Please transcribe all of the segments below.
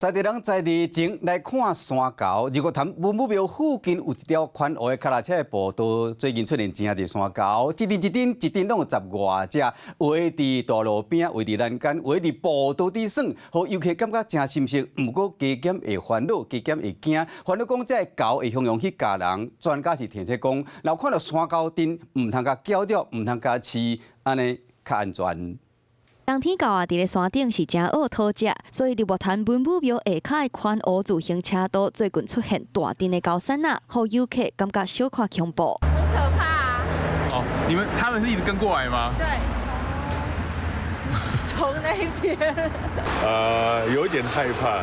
在地人在地前来看山猴，如果潭文武庙附近有一条宽黑的脚踏车的步道，最近出现真侪山猴，一顶拢有10外只，围伫道路边，围伫栏杆，围伫步道底耍，互游客感觉真心实。毋过加减会烦恼，加减会惊，烦恼讲这猴会向去咬人。专家是提醒讲，若看到山猴顶，毋通甲搅扰，毋通甲饲，安尼较安全。冬天到啊，伫咧山顶是真好讨食，所以入木潭文武庙下骹的宽湖自行车道最近出现大阵的高山啊，互游客感觉小可恐怖。很可怕啊！哦，他们是一直跟过来吗？对，从那边。有一点害怕。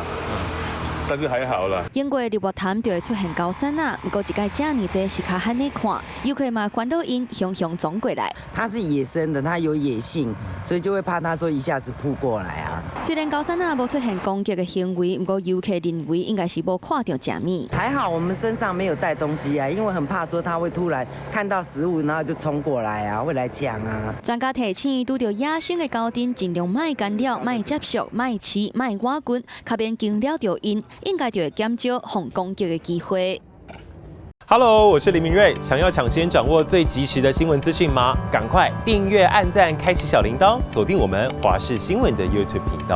但是还好啦。因为入木潭就会出现高山啊，不过一届这呢这是较罕的看，游客嘛看到因熊撞过来。它是野生的，它有野性，所以就会怕它说一下子扑过来啊。虽然高山啊无出现攻击的行为，不过游客认为应该是无看到食物。还好我们身上没有带东西啊，因为很怕说它会突然看到食物，然后就冲过来啊，会来抢啊。专家提醒，拄到野生的高顶，尽量莫干扰、莫接触、莫饲、莫挖滚，卡免惊扰到因。应该就会减少防攻击的机会。Hello， 我是林明瑞。想要抢先掌握最及时的新闻资讯吗？赶快订阅、按赞、开启小铃铛，锁定我们华视新闻的 YouTube 频道。